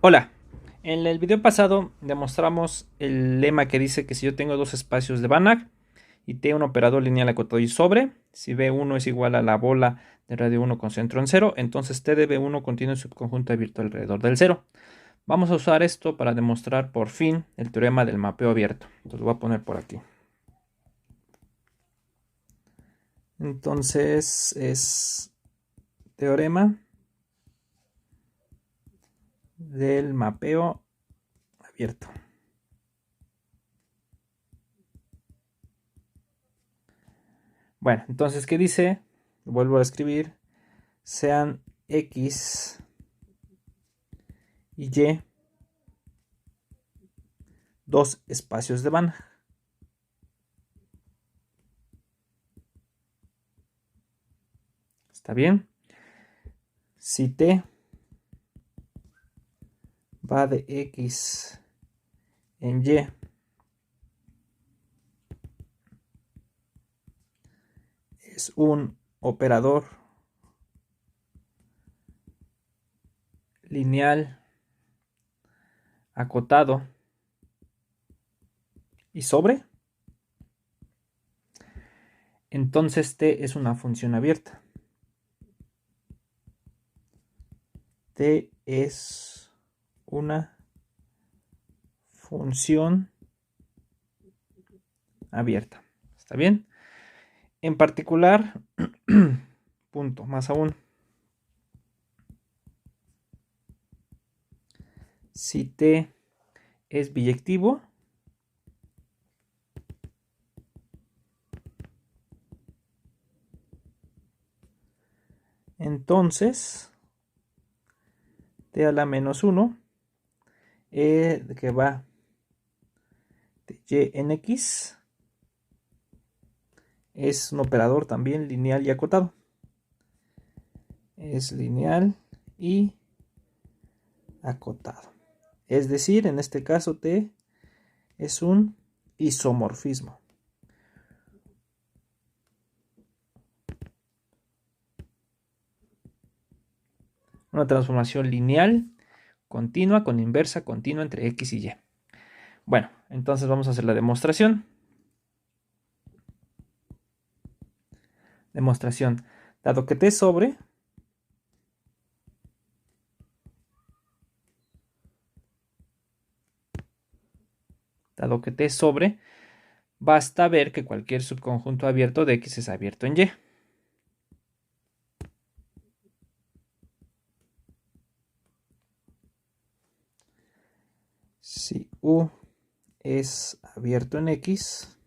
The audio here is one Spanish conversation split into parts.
Hola, en el video pasado demostramos el lema que dice que si yo tengo dos espacios de Banach y T un operador lineal acotado y sobre, si B1 es igual a la bola de radio 1 con centro en 0, entonces T de B1 contiene un subconjunto abierto alrededor del 0. Vamos a usar esto para demostrar por fin el teorema del mapeo abierto. Entonces lo voy a poner por aquí. Entonces es teorema del mapeo abierto. Bueno, entonces, ¿qué dice? Vuelvo a escribir. Sean X y Y dos espacios de Banach. ¿Está bien? Si T va de X en Y es un operador lineal acotado y sobre, entonces T es una función abierta. T es una función abierta. ¿Está bien? En particular, punto, más aún, si T es biyectivo, entonces T a la menos 1 que va de Y en X es un operador también lineal y acotado. Es lineal y acotado. Es decir, en este caso T es un isomorfismo. Una transformación lineal continua con inversa continua entre X y Y. Bueno, entonces vamos a hacer la demostración. Demostración. Dado que T sobre basta ver que cualquier subconjunto abierto de X es abierto en Y. Si U es abierto en X,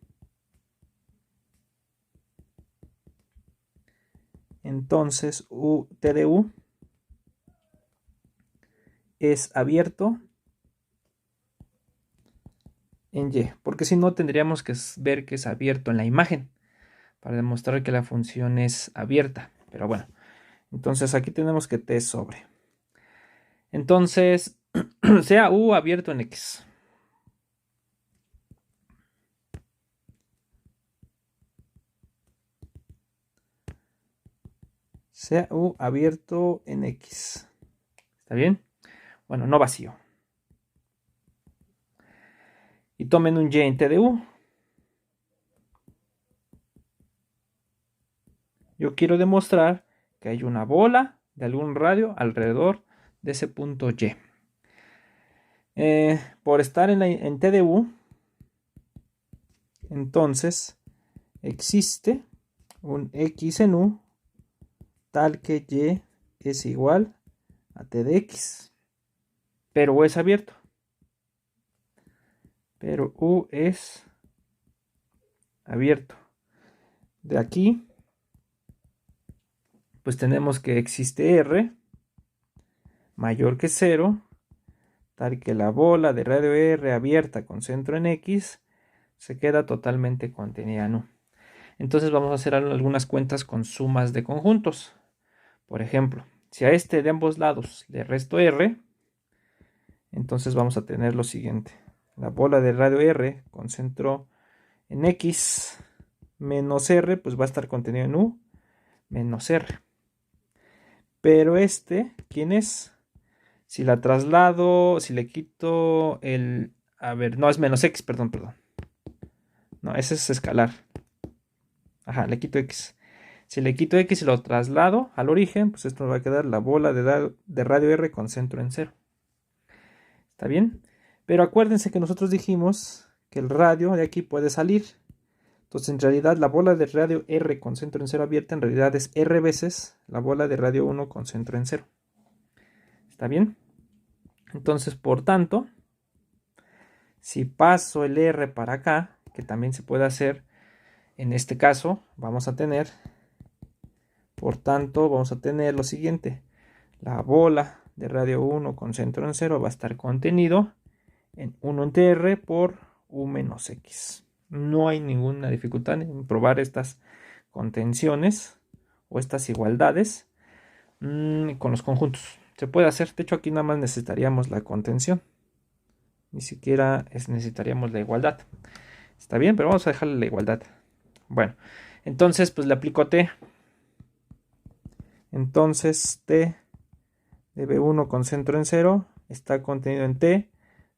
entonces T de U es abierto en Y, porque si no tendríamos que ver que es abierto en la imagen para demostrar que la función es abierta. Pero bueno, entonces aquí tenemos que T sobre. Entonces, sea U abierto en X. Sea U abierto en X. ¿Está bien? Bueno, no vacío. Y tomen un Y en T de U. Yo quiero demostrar que hay una bola de algún radio alrededor de ese punto Y. Por estar en T de U, entonces existe un X en U tal que Y es igual a T de X. Pero U es abierto. Pero U es abierto. De aquí, pues tenemos que existe R mayor que 0, tal que la bola de radio R abierta con centro en X se queda totalmente contenida en U. Entonces vamos a hacer algunas cuentas con sumas de conjuntos. Por ejemplo, si a este de ambos lados le resto R, entonces vamos a tener lo siguiente. La bola de radio R con centro en X menos R, pues va a estar contenido en U menos R. Pero ¿quién es? Si la traslado, si le quito el... A ver, no, es menos x, perdón. No, ese es escalar. Ajá, le quito x. Si le quito x y lo traslado al origen, pues esto me va a quedar la bola de radio R con centro en 0. ¿Está bien? Pero acuérdense que nosotros dijimos que el radio de aquí puede salir. Entonces, en realidad, la bola de radio R con centro en 0 abierta en realidad es R veces la bola de radio 1 con centro en 0. ¿Está bien? Entonces, por tanto, si paso el R para acá, que también se puede hacer, en este caso, vamos a tener, por tanto, vamos a tener lo siguiente. La bola de radio 1 con centro en 0 va a estar contenido en 1 entre R por U menos X. No hay ninguna dificultad en probar estas contenciones o estas igualdades con los conjuntos. Se puede hacer, de hecho aquí nada más necesitaríamos la contención. Ni siquiera necesitaríamos la igualdad. Está bien, pero vamos a dejarle la igualdad. Bueno, entonces pues le aplico T. Entonces T de B1 con centro en 0 está contenido en T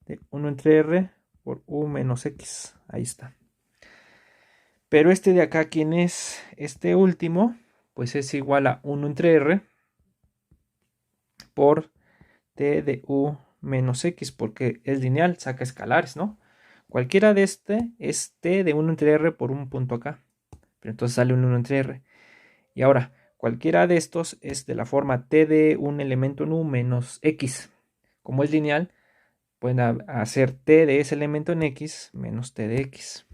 de 1 entre R por U menos X. Ahí está. Pero este de acá, ¿quién es? Este último, pues es igual a 1 entre R por T de U menos X, porque es lineal, saca escalares, ¿no? Cualquiera de este es T de 1 entre R por un punto acá. Pero entonces sale un 1 entre R. Y ahora, cualquiera de estos es de la forma T de un elemento en U menos X. Como es lineal, pueden hacer T de ese elemento en X menos T de X.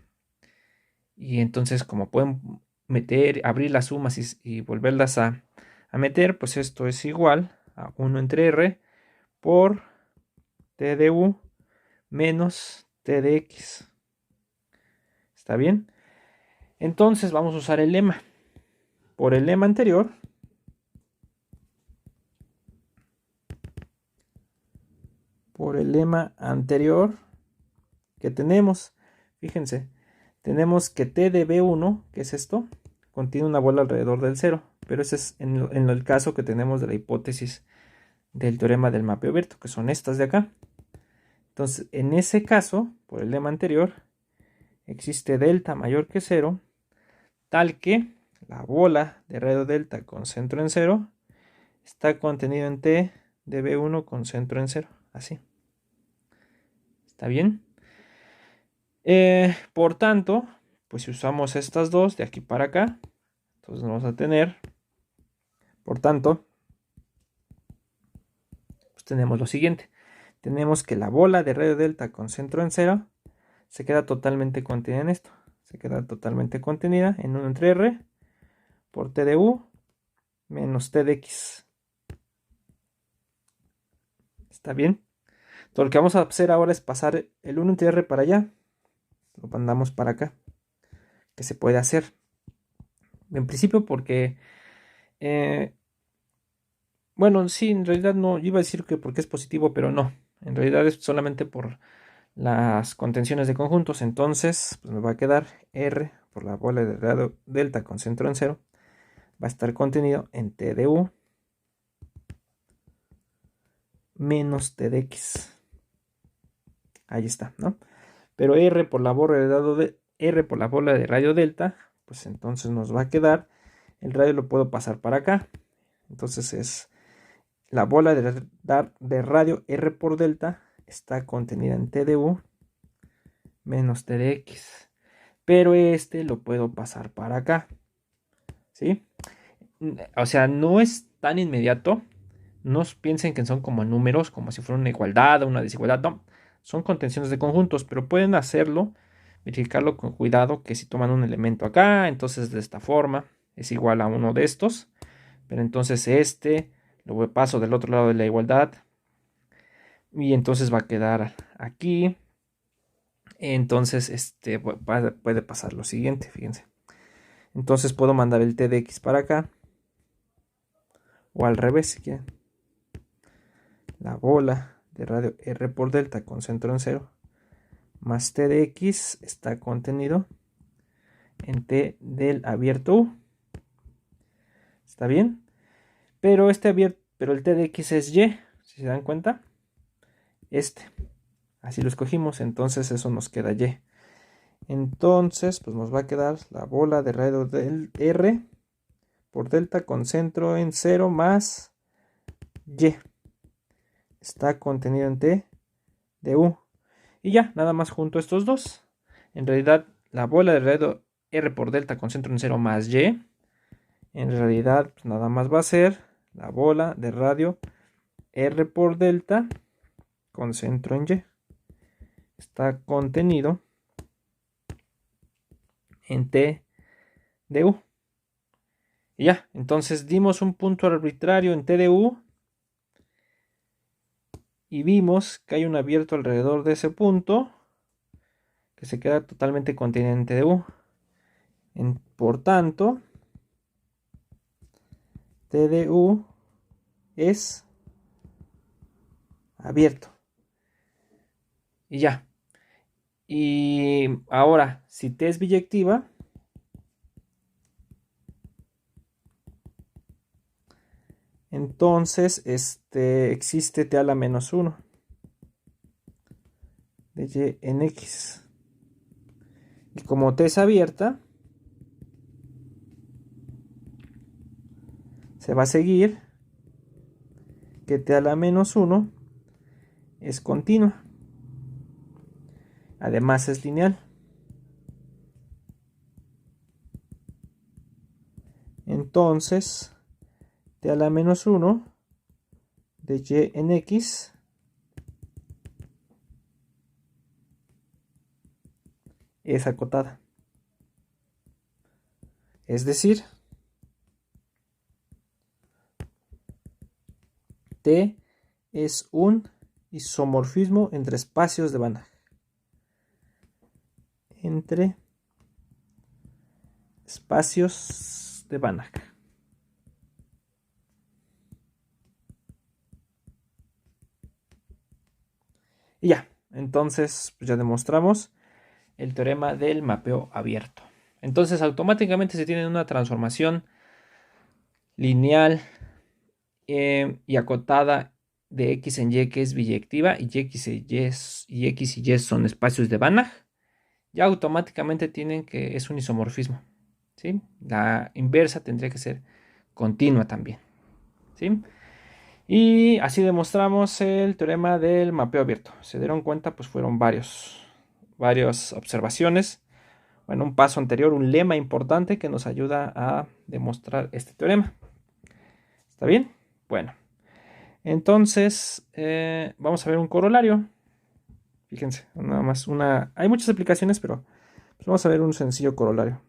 Y entonces, como pueden meter, abrir las sumas y volverlas a meter, pues esto es igual a 1 entre R por T de U menos T de X. ¿Está bien? Entonces vamos a usar el lema. Por el lema anterior, que tenemos, fíjense, tenemos que T de B1, que es esto, contiene una bola alrededor del 0, pero ese es en el caso que tenemos de la hipótesis del teorema del mapeo abierto, que son estas de acá. Entonces, en ese caso, por el lema anterior, existe delta mayor que 0, tal que la bola de radio delta con centro en 0 está contenido en T de B1 con centro en 0, así. ¿Está bien? Por tanto, pues si usamos estas dos de aquí para acá, entonces vamos a tener, por tanto, pues tenemos lo siguiente. Tenemos que la bola de radio delta con centro en 0 se queda totalmente contenida en esto. Se queda totalmente contenida en 1 entre R por T de U menos T de X. ¿Está bien? Entonces lo que vamos a hacer ahora es pasar el 1 entre R para allá. Lo mandamos para acá. Que se puede hacer. En principio porque... bueno, sí, en realidad no. Yo iba a decir que porque es positivo, pero no. En realidad es solamente por las contenciones de conjuntos. Entonces, pues me va a quedar R por la bola de radio delta con centro en 0. Va a estar contenido en T de U menos T de X. Ahí está, ¿no? Pero R por la bola de radio delta, pues entonces nos va a quedar, el radio lo puedo pasar para acá. Entonces es la bola de radio R por delta está contenida en T de U menos T de X. Pero este lo puedo pasar para acá. ¿Sí? O sea, no es tan inmediato. No piensen que son como números, como si fuera una igualdad o una desigualdad. No, son contenciones de conjuntos, pero pueden hacerlo, verificarlo con cuidado, que si toman un elemento acá, entonces de esta forma es igual a uno de estos. Pero entonces este lo paso del otro lado de la igualdad y entonces va a quedar aquí. Entonces puede pasar lo siguiente, fíjense. Entonces puedo mandar el T de X para acá o al revés si quieren. La bola de radio R por delta con centro en 0 más T de X está contenido en T del abierto U. ¿Está bien? Pero el T de X es Y. si se dan cuenta, así lo escogimos, entonces eso nos queda Y. Entonces, pues nos va a quedar la bola de radio del R por delta con centro en 0 más Y. Está contenido en T de U. Y ya, nada más junto estos dos. En realidad, la bola de radio R por delta con centro en 0 más Y. En realidad, pues nada más va a ser la bola de radio R por delta con centro en Y. Está contenido en T de U. Y ya, entonces dimos un punto arbitrario en T de U y vimos que hay un abierto alrededor de ese punto que se queda totalmente contenido en T de U. Por tanto, T de U es abierto. Y ya. Y ahora, si T es biyectiva, entonces existe T a la menos 1 de Y en X. Y como T es abierta, se va a seguir que T a la menos 1 es continua. Además es lineal. Entonces, T a la menos 1 de Y en X es acotada. Es decir, T es un isomorfismo entre espacios de Banach. Entre espacios de Banach. Y ya, entonces pues ya demostramos el teorema del mapeo abierto. Entonces automáticamente se tiene una transformación lineal y acotada de X en Y que es biyectiva y X y Y son espacios de Banach, ya automáticamente tienen que es un isomorfismo. ¿Sí? La inversa tendría que ser continua también. ¿Sí? Y así demostramos el teorema del mapeo abierto. Se dieron cuenta, pues fueron varias observaciones. Bueno, un paso anterior, un lema importante que nos ayuda a demostrar este teorema. ¿Está bien? Bueno, entonces vamos a ver un corolario. Fíjense, nada más hay muchas aplicaciones, pero pues vamos a ver un sencillo corolario.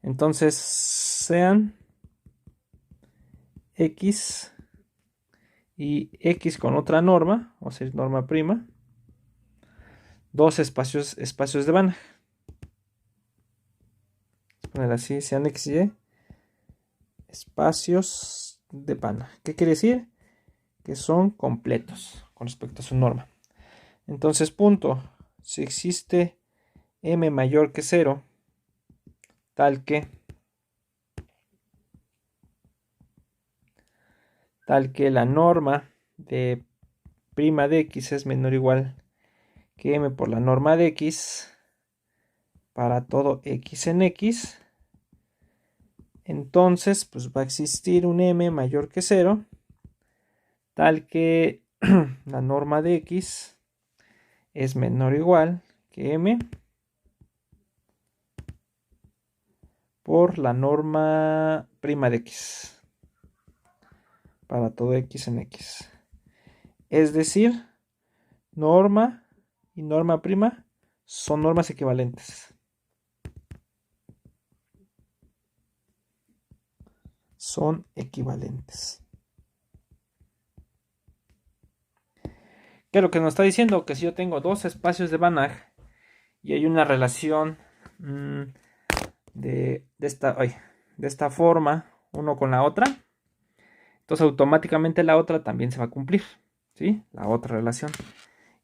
Entonces, sean X y X con otra norma, vamos a decir norma prima, dos espacios de Banach. Vamos a poner así, sean X y Y, espacios de Banach. ¿Qué quiere decir? Que son completos con respecto a su norma. Entonces, punto, si existe M mayor que 0, tal que la norma de prima de X es menor o igual que M por la norma de X para todo X en X, entonces pues va a existir un M mayor que 0, tal que la norma de X es menor o igual que M por la norma prima de X para todo X en X. Es decir, norma y norma prima son normas equivalentes. Son equivalentes. ¿Qué es lo que nos está diciendo? Que si yo tengo dos espacios de Banach y hay una relación de esta forma, uno con la otra, entonces automáticamente la otra también se va a cumplir, ¿sí? La otra relación.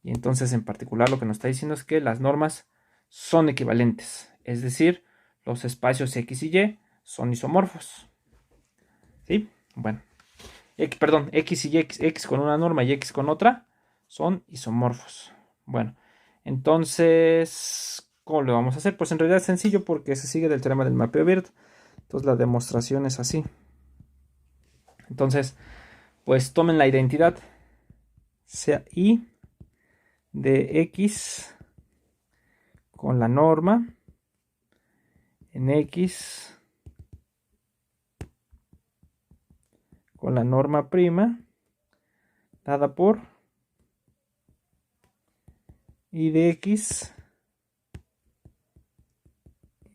Y entonces en particular lo que nos está diciendo es que las normas son equivalentes, es decir, los espacios X y Y son isomorfos, ¿sí? Bueno, perdón, X y X, X con una norma y X con otra, son isomorfos. Bueno, entonces, ¿cómo lo vamos a hacer? Pues en realidad es sencillo porque se sigue del teorema del mapeo abierto. Entonces la demostración es así. Entonces, pues tomen la identidad, sea I de X con la norma en X con la norma prima dada por I de X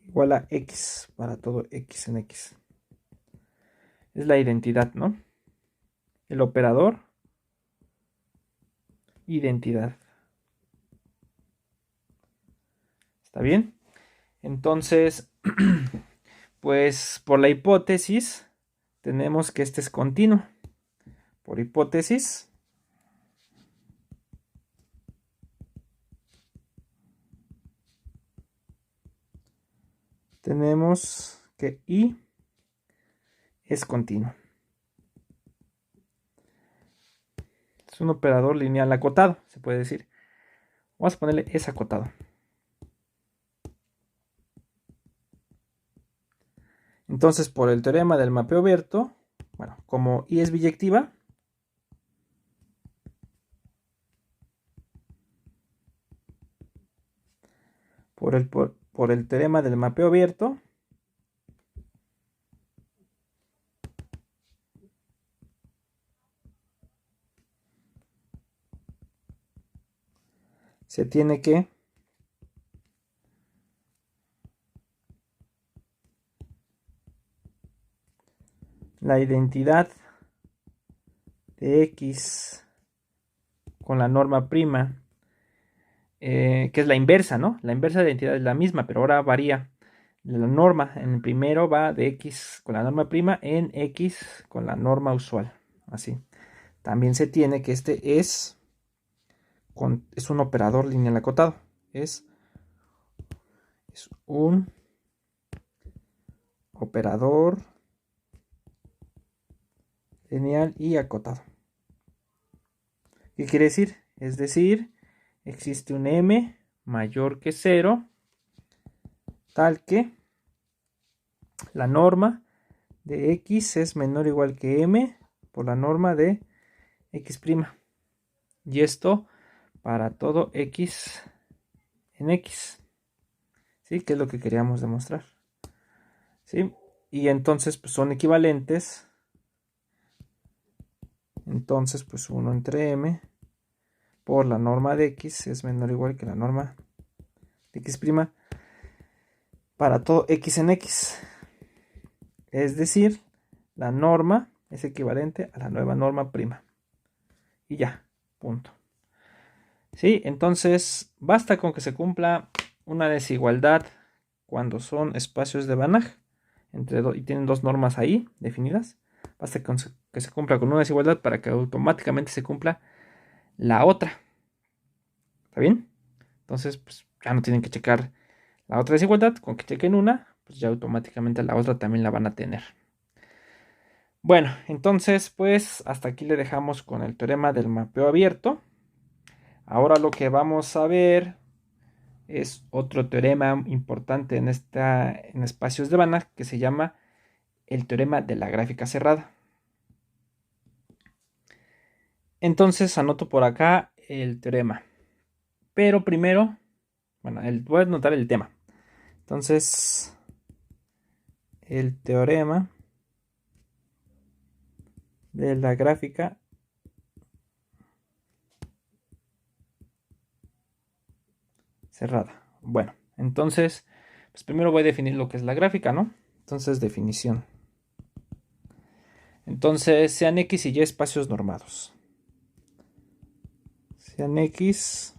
igual a X para todo X en X. Es la identidad, ¿no? El operador, identidad. ¿Está bien? Entonces, pues por la hipótesis, tenemos que este es continuo. Por hipótesis, tenemos que I es continuo. Es un operador lineal acotado, se puede decir. Vamos a ponerle es acotado. Entonces, por el teorema del mapeo abierto, bueno, como I es biyectiva, por el teorema del mapeo abierto, se tiene que la identidad de X con la norma prima, que es la inversa, ¿no? La inversa de la identidad es la misma, pero ahora varía. La norma en el primero va de X con la norma prima en X con la norma usual. Así. También se tiene que este es un operador lineal acotado. Es un operador lineal y acotado. ¿Qué quiere decir? Es decir, existe un m mayor que 0, tal que la norma de x es menor o igual que m por la norma de x'. Y esto para todo x en x. ¿Sí? Que es lo que queríamos demostrar. ¿Sí? Y entonces pues, son equivalentes. Entonces, pues 1 entre m por la norma de x es menor o igual que la norma de x' para todo x en x. Es decir, la norma es equivalente a la nueva norma prima. Y ya, punto. ¿Sí? Entonces, basta con que se cumpla una desigualdad cuando son espacios de Banach y tienen dos normas ahí definidas. Basta con que se cumpla con una desigualdad para que automáticamente se cumpla la otra. ¿Está bien? Entonces, pues ya no tienen que checar la otra desigualdad. Con que chequen una, pues ya automáticamente la otra también la van a tener. Bueno, entonces, pues hasta aquí le dejamos con el teorema del mapeo abierto. Ahora lo que vamos a ver es otro teorema importante en espacios de Banach que se llama el teorema de la gráfica cerrada. Entonces anoto por acá el teorema. Pero primero, bueno, voy a anotar el tema. Entonces, el teorema de la gráfica cerrada. Bueno, entonces, pues primero voy a definir lo que es la gráfica, ¿no? Entonces, definición. Entonces, sean X y Y espacios normados. Sean X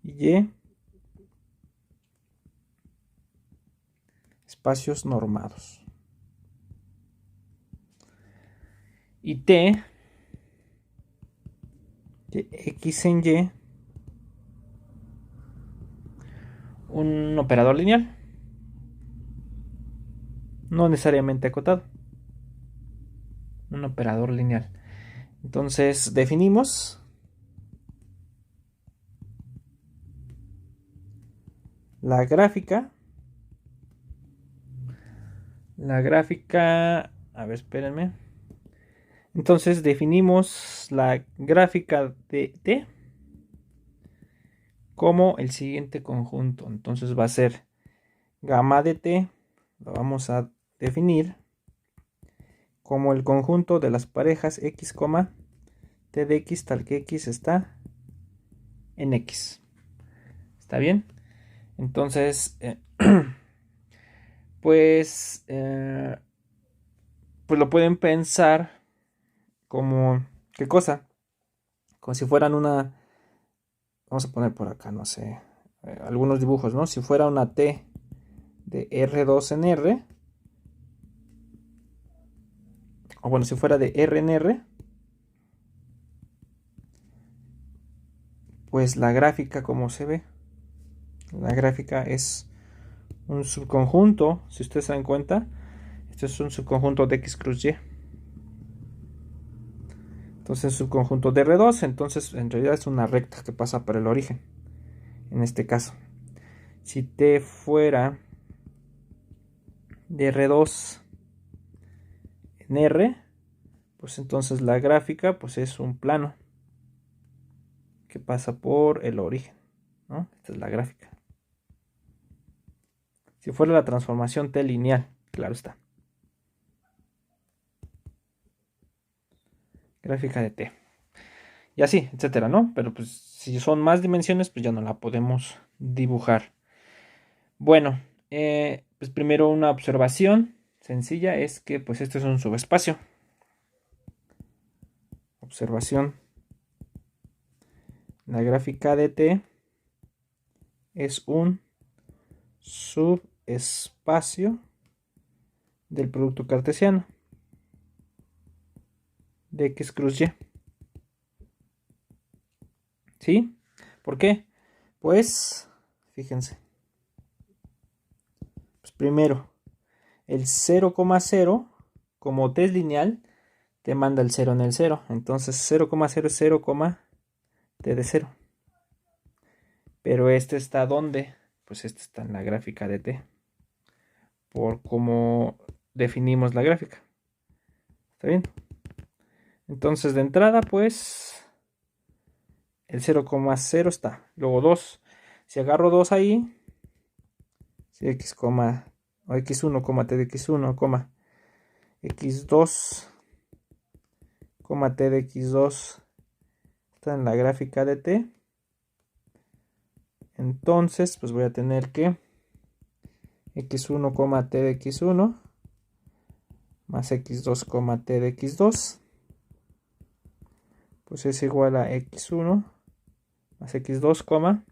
y espacios normados. Y T de X en Y un operador lineal. No necesariamente acotado. un operador lineal. Entonces definimos la gráfica. A ver, espérenme. Entonces definimos la gráfica de T como el siguiente conjunto. Entonces va a ser gamma de T, lo vamos a definir como el conjunto de las parejas x, t de x tal que x está en x. ¿Está bien? Entonces, pues lo pueden pensar como, ¿qué cosa? Como si fueran una, vamos a poner por acá, no sé, algunos dibujos, ¿no? Si fuera una T de R2 en R, o bueno, si fuera de R en R, pues la gráfica, como se ve, la gráfica es un subconjunto, si ustedes se dan cuenta, este es un subconjunto de X cruz Y. Entonces subconjunto de R2, entonces en realidad es una recta que pasa por el origen. En este caso, si T fuera de R2 en R, pues entonces la gráfica pues es un plano que pasa por el origen, ¿no? Esta es la gráfica. Si fuera la transformación T lineal, claro está. Gráfica de T. Y así, etcétera, ¿no? Pero pues si son más dimensiones, pues ya no la podemos dibujar. Bueno, pues primero una observación sencilla es que pues este es un subespacio. Observación. La gráfica de T es un subespacio del producto cartesiano de X cruz Y. ¿Sí? ¿Por qué? Pues, fíjense. Pues primero, el 0,0, como T es lineal, te manda el 0 en el 0. Entonces 0,0 es 0, T de 0. Pero este está ¿dónde? Pues este está en la gráfica de T. Por cómo definimos la gráfica. ¿Está bien? Entonces de entrada, pues el 0,0 está. Luego 2. Si agarro 2 ahí, si x, o x1, t de x1, x2, t de x2 está en la gráfica de T. Entonces, pues voy a tener que x1, t de x1 más x2, t de x2 pues es igual a x1 más x2,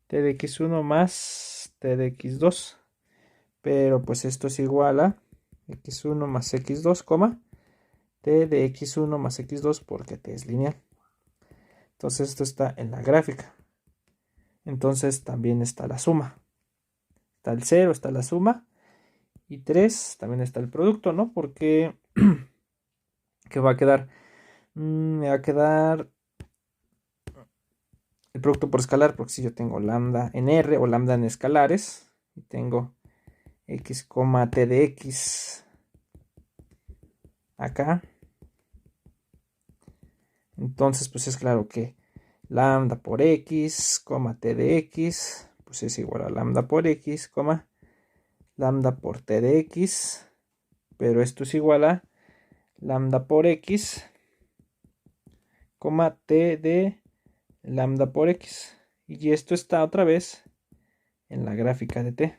t de x1 más t de x2. Pero pues esto es igual a x1 más x2, t de x1 más x2 porque t es lineal. Entonces esto está en la gráfica. Entonces también está la suma. Está el 0, está la suma. Y 3 también está el producto, ¿no? Porque ¿qué va a quedar? Me va a quedar el producto por escalar, porque si yo tengo lambda en R o lambda en escalares, y tengo x, t de x acá, entonces pues es claro que lambda por x, t de x, pues es igual a lambda por x, lambda por t de x, pero esto es igual a lambda por x, t de lambda por x. Y esto está otra vez en la gráfica de t.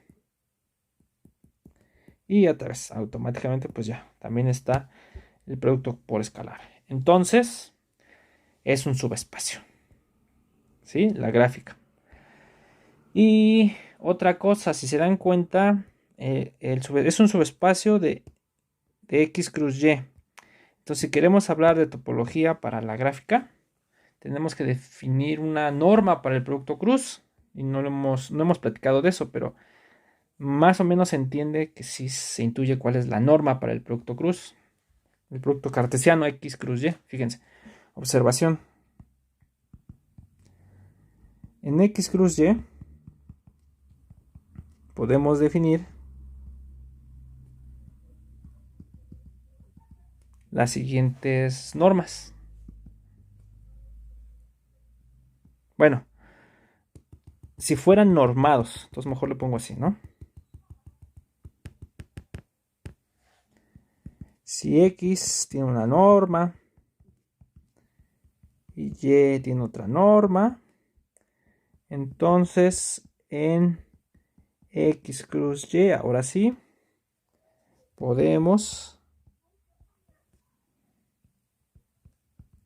Y otra vez, automáticamente, pues ya, también está el producto por escalar. Entonces, es un subespacio. ¿Sí? La gráfica. Y otra cosa, si se dan cuenta, es un subespacio de X cruz Y. Entonces, si queremos hablar de topología para la gráfica, tenemos que definir una norma para el producto cruz. Y no hemos platicado de eso, pero más o menos se entiende que sí se intuye cuál es la norma para el producto cruz. El producto cartesiano X cruz Y. Fíjense. Observación. En X cruz Y podemos definir las siguientes normas. Bueno, si fueran normados, entonces mejor le pongo así, ¿no? Si X tiene una norma y Y tiene otra norma, entonces en X cruz Y, ahora sí, podemos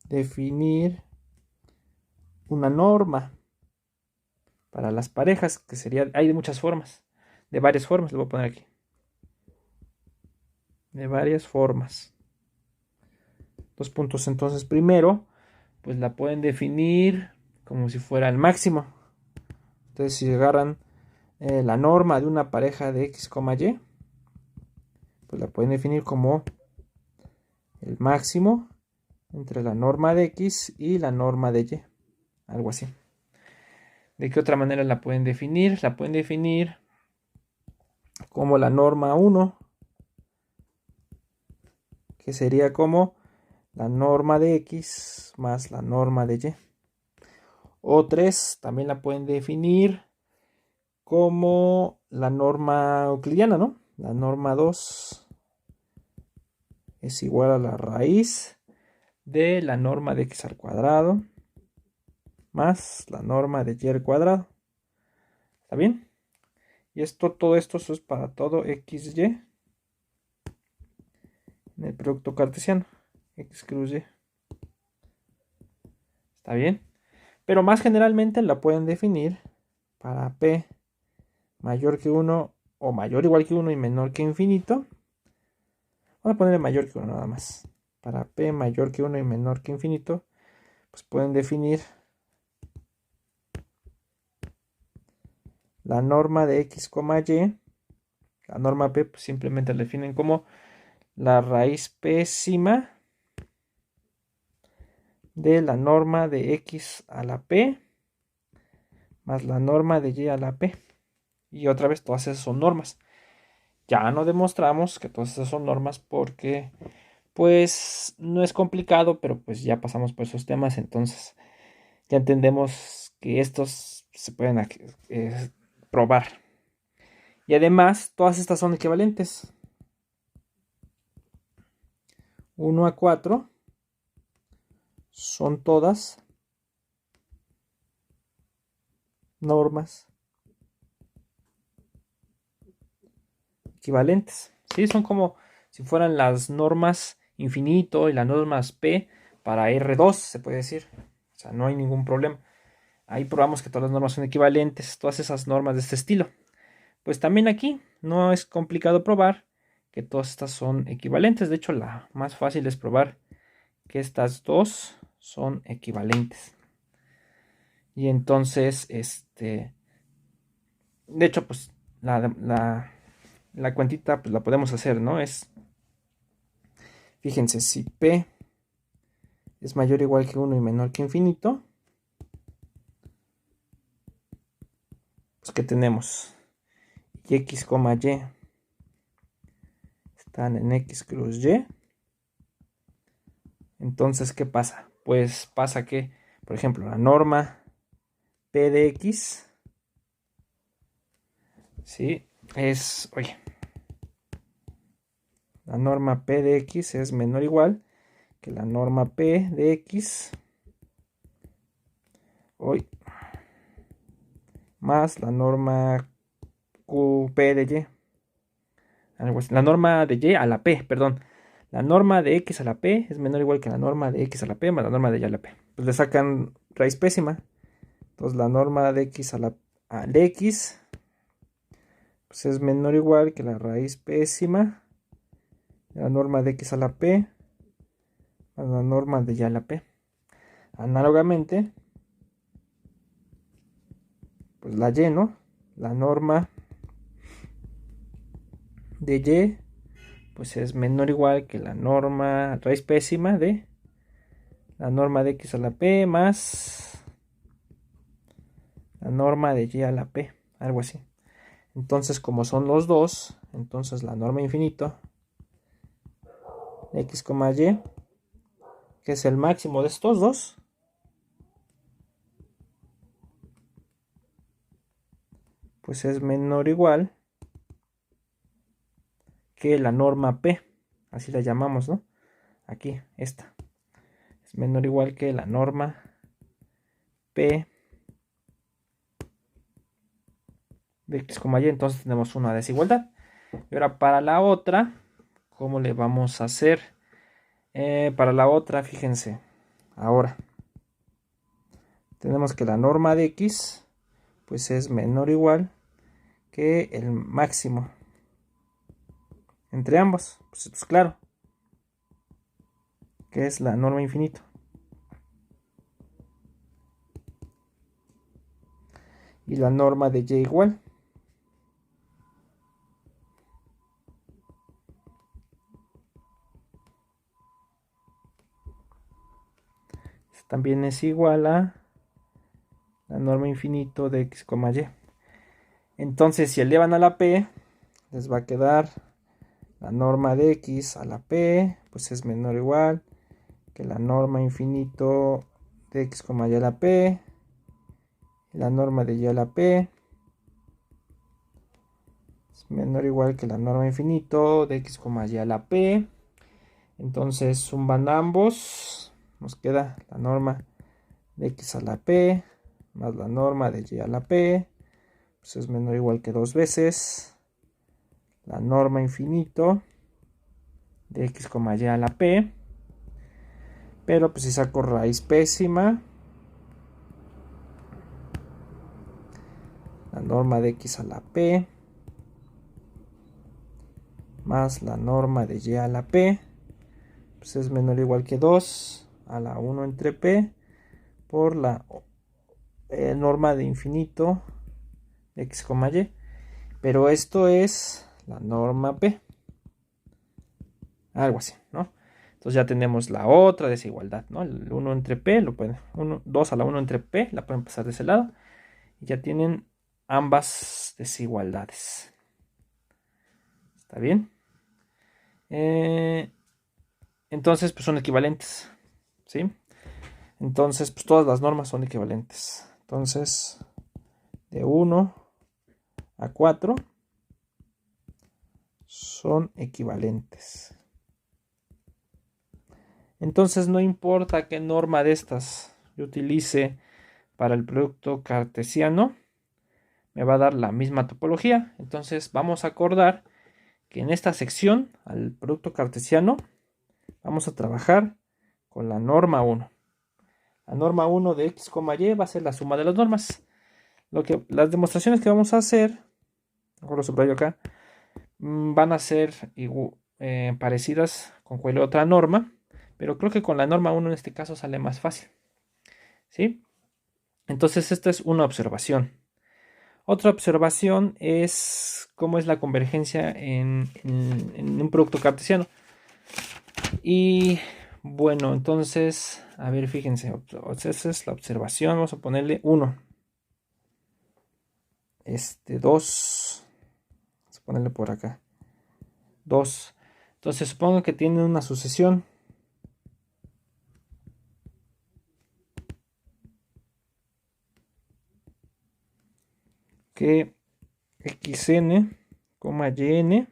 definir una norma para las parejas, que sería, hay de muchas formas, de varias formas, le voy a poner aquí. De varias formas. Dos puntos, entonces primero, pues la pueden definir como si fuera el máximo. Entonces si agarran la norma de una pareja de X, Y, pues la pueden definir como el máximo entre la norma de X y la norma de Y. Algo así. ¿De qué otra manera la pueden definir? La pueden definir como la norma 1, que sería como la norma de X más la norma de Y. O 3 también la pueden definir como la norma euclidiana, ¿no? La norma 2 es igual a la raíz de la norma de X al cuadrado más la norma de Y al cuadrado. ¿Está bien? Y todo esto es para todo XY en el producto cartesiano. X cruz Y. ¿Está bien? Pero más generalmente la pueden definir para P mayor que 1 o mayor o igual que 1 y menor que infinito. Voy a ponerle mayor que 1 nada más. Para P mayor que 1 y menor que infinito, pues pueden definir la norma de X, Y. La norma P pues simplemente la definen como la raíz pésima de la norma de X a la P más la norma de Y a la P. Y otra vez todas esas son normas. Ya no demostramos que todas esas son normas porque pues no es complicado, pero pues ya pasamos por esos temas, entonces ya entendemos que estos se pueden probar. Y además todas estas son equivalentes. 1 a 4 son todas normas equivalentes. ¿Sí? Son como si fueran las normas infinito y las normas P para R2, se puede decir. O sea, no hay ningún problema. Ahí probamos que todas las normas son equivalentes, todas esas normas de este estilo. Pues también aquí no es complicado probar que todas estas son equivalentes. De hecho, la más fácil es probar que estas dos son equivalentes. Y entonces, de hecho, pues la cuentita pues la podemos hacer, ¿no? Fíjense, si P es mayor o igual que 1 y menor que infinito, pues ¿qué tenemos? Y X, Y están en X cruz Y. Entonces, ¿qué pasa? Pues pasa que, por ejemplo, la norma P de X, ¿sí? Oye, la norma P de X es menor o igual que la norma P de X, hoy, más la norma QP de Y. La norma de Y a la P, perdón. La norma de X a la P es menor o igual que la norma de X a la P más la norma de Y a la P. Pues le sacan raíz pésima. Entonces la norma de X de X pues es menor o igual que la raíz pésima de la norma de X a la P más la norma de Y a la P. Análogamente, pues la Y, ¿no? La norma de Y pues es menor o igual que la norma raíz pésima de la norma de x a la p más la norma de y a la p, algo así. Entonces, como son los dos, entonces la norma infinito de x, y, que es el máximo de estos dos, pues es menor o igual que la norma p, así la llamamos, ¿no? Aquí, esta. Es menor o igual que la norma p de x, y, entonces tenemos una desigualdad. Y ahora para la otra, ¿cómo le vamos a hacer? Para la otra, fíjense, ahora tenemos que la norma de x pues es menor o igual que el máximo entre ambos. Pues esto es claro, que es la norma infinito. Y la norma de y igual. También es igual a la norma infinito de x, y. Entonces, si elevan a la p, les va a quedar la norma de x a la p, pues es menor o igual que la norma infinito de x, y a la p. La norma de y a la p es menor o igual que la norma infinito de x, y a la p. Entonces, suman ambos, nos queda la norma de x a la p más la norma de y a la p, pues es menor o igual que 2 veces la norma infinito de x, y a la p. Pero pues si saco raíz pésima, la norma de x a la p más la norma de y a la p, pues es menor o igual que 2 a la 1 entre p por la norma de infinito de x, y. Pero esto es la norma p. Algo así, ¿no? Entonces ya tenemos la otra desigualdad, ¿no? El 1 entre p, 2 a la 1 entre p, la pueden pasar de ese lado. Y ya tienen ambas desigualdades. ¿Está bien? Entonces, pues son equivalentes, ¿sí? Entonces, pues todas las normas son equivalentes. Entonces, de 1 a 4 son equivalentes. Entonces, no importa qué norma de estas yo utilice para el producto cartesiano, me va a dar la misma topología. Entonces, vamos a acordar que en esta sección, al producto cartesiano, vamos a trabajar con la norma 1. La norma 1 de x, y va a ser la suma de las normas. Las demostraciones que vamos a hacer, mejor lo subrayo acá, van a ser parecidas con cualquier otra norma, pero creo que con la norma 1 en este caso sale más fácil, ¿sí? Entonces esta es una observación. Otra observación es cómo es la convergencia en un producto cartesiano. Y bueno, entonces, a ver, fíjense, esa es la observación, vamos a ponerle 1. 2, vamos a ponerle por acá, 2. Entonces supongo que tiene una sucesión. Que xn, yn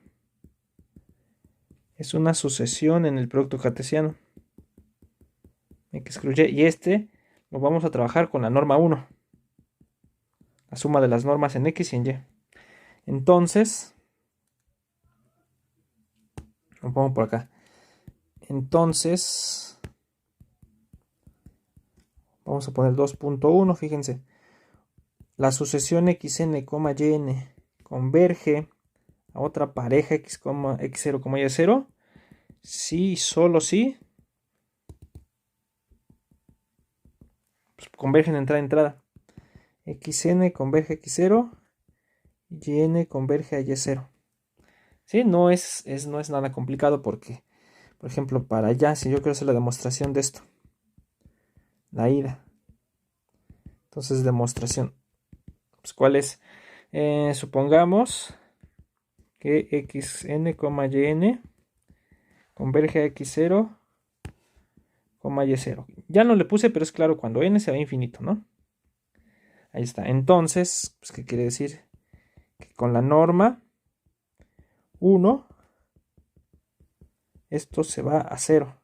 es una sucesión en el producto cartesiano. X cruz y. Y este lo vamos a trabajar con la norma 1. La suma de las normas en x y en y. Entonces, lo pongo por acá. Entonces, vamos a poner 2.1, fíjense. La sucesión xn, yn converge a otra pareja x0, y0. Sí, solo sí. Pues convergen entrada a entrada. Xn converge a x0 y yn converge a y0. ¿Sí? No es nada complicado porque, por ejemplo, para allá, si yo quiero hacer la demostración de esto, la ida. Entonces, demostración. Pues, ¿cuál es? Supongamos que xn, yn converge a x0, y0. Ya no le puse, pero es claro cuando n se va a infinito, ¿no? Ahí está. Entonces, pues, ¿qué quiere decir? Que con la norma 1, esto se va a 0.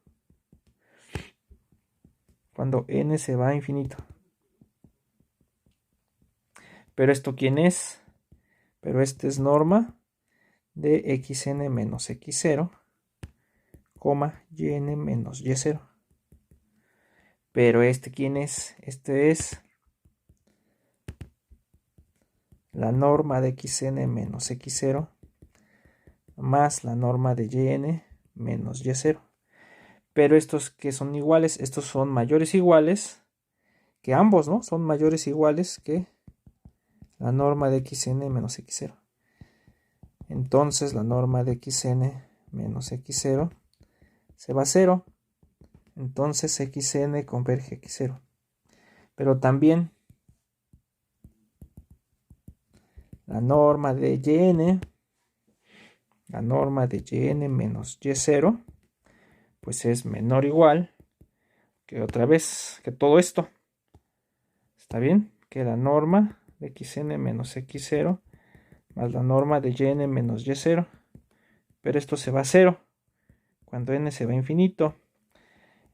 Cuando n se va a infinito. Pero esto, ¿quién es? Pero este es norma de xn menos x0, yn menos y0. Pero este, ¿quién es? Este es la norma de xn menos x0 más la norma de yn menos y0. Pero estos que son iguales, estos son mayores o iguales que ambos, ¿no? Son mayores o iguales que la norma de xn menos x0. Entonces la norma de xn menos x0 se va a 0. Entonces xn converge a x0. Pero también la norma de yn menos y0 pues es menor o igual que otra vez que todo esto. ¿Está bien? Que la norma de xn menos x0 más la norma de yn menos y0. Pero esto se va a 0 cuando n se va a infinito.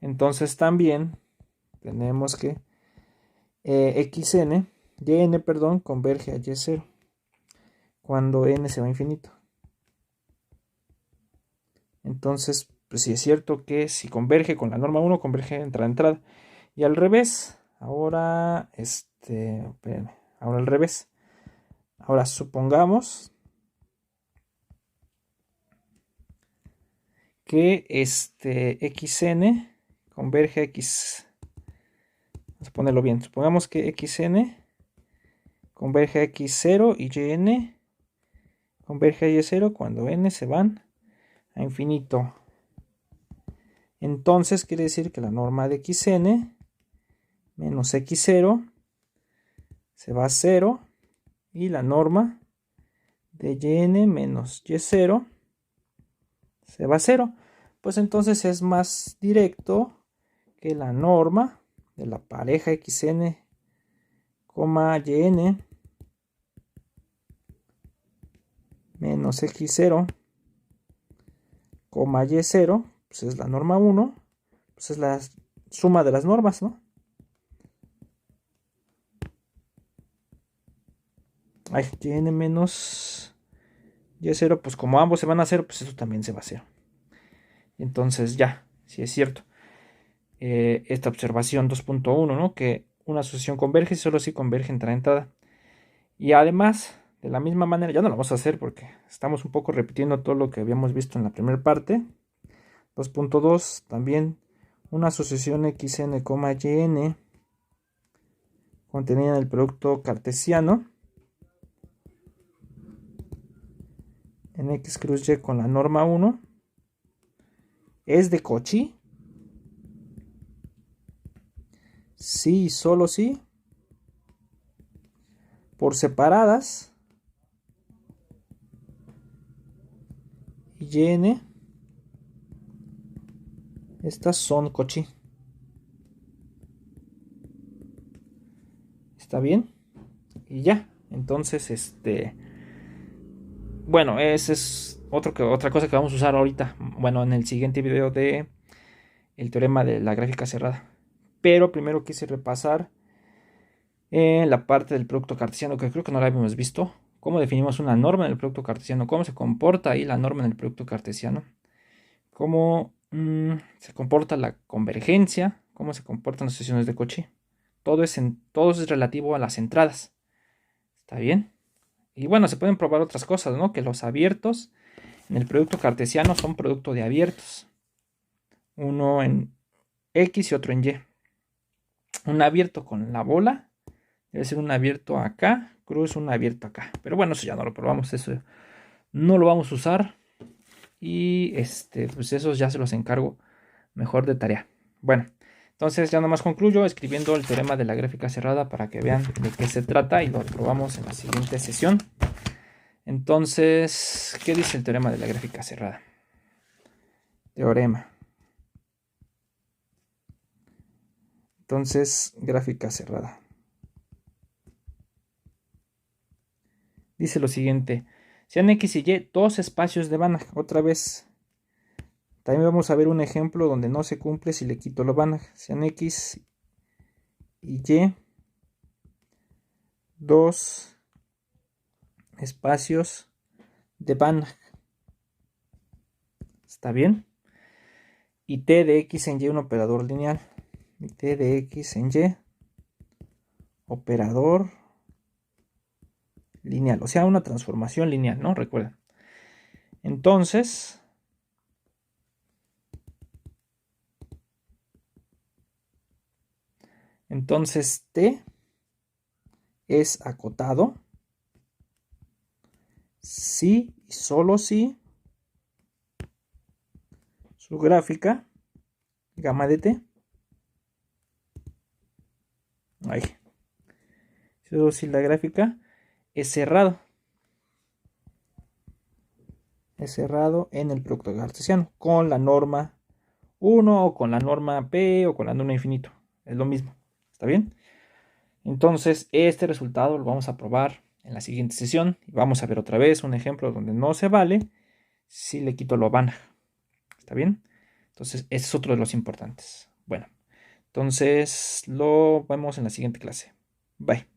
Entonces también tenemos que yn converge a y0 cuando n se va a infinito. Entonces, pues sí es cierto que si converge con la norma 1, converge entre la entrada. Y al revés, ahora, espérenme, ahora al revés. Ahora supongamos que xn converge a x. Vamos a ponerlo bien. Supongamos que xn converge a x0 y yn converge a y0 cuando n se van a infinito. Entonces quiere decir que la norma de xn menos x0 se va a 0 y la norma de yn menos y0 se va a 0. Pues entonces es más directo que la norma de la pareja xn, yn menos x0, y0, pues es la norma 1, pues es la suma de las normas, ¿no? Ay, yn menos y0, pues como ambos se van a 0, pues eso también se va a 0. Entonces ya, sí es cierto. Esta observación 2.1, ¿no? Que una asociación converge solo si converge entre la entrada. Y además, de la misma manera, ya no lo vamos a hacer porque estamos un poco repitiendo todo lo que habíamos visto en la primera parte. 2.2, también una asociación xn, yn contenida en el producto cartesiano en x cruz y con la norma 1 es de Cauchy. Sí, solo sí. Por separadas. Y yn. Estas son Cauchy. ¿Está bien? Y ya. Entonces, bueno, esa es otra cosa que vamos a usar ahorita. Bueno, en el siguiente video de el teorema de la gráfica cerrada. Pero primero quise repasar la parte del producto cartesiano, que creo que no la habíamos visto. Cómo definimos una norma en el producto cartesiano, cómo se comporta ahí la norma en el producto cartesiano, cómo se comporta la convergencia, cómo se comportan las asociaciones de Cauchy. Todo es relativo a las entradas. ¿Está bien? Y bueno, se pueden probar otras cosas, ¿no? Que los abiertos en el producto cartesiano son producto de abiertos. Uno en X y otro en Y. Un abierto con la bola debe ser un abierto acá, cruz un abierto acá. Pero bueno, eso ya no lo probamos, eso no lo vamos a usar. Y pues esos ya se los encargo mejor de tarea. Bueno, entonces ya nomás concluyo escribiendo el teorema de la gráfica cerrada para que vean de qué se trata y lo probamos en la siguiente sesión. Entonces, ¿qué dice el teorema de la gráfica cerrada? Teorema. Entonces, gráfica cerrada. Dice lo siguiente: sean X y Y dos espacios de Banach. Otra vez, también vamos a ver un ejemplo donde no se cumple si le quito lo Banach. Sean X y Y dos espacios de Banach. ¿Está bien? Y T de X en Y un operador lineal. Y T de X en Y operador lineal. O sea, una transformación lineal, ¿no? Recuerden. Entonces, T es acotado si y solo si su gráfica, gamma de T, solo si la gráfica es cerrado. Es cerrado en el producto cartesiano con la norma 1 o con la norma P o con la norma infinito. Es lo mismo. ¿Está bien? Entonces, este resultado lo vamos a probar en la siguiente sesión. Y vamos a ver otra vez un ejemplo donde no se vale si le quito lo Banach. ¿Está bien? Entonces, ese es otro de los importantes. Bueno, entonces lo vemos en la siguiente clase. Bye.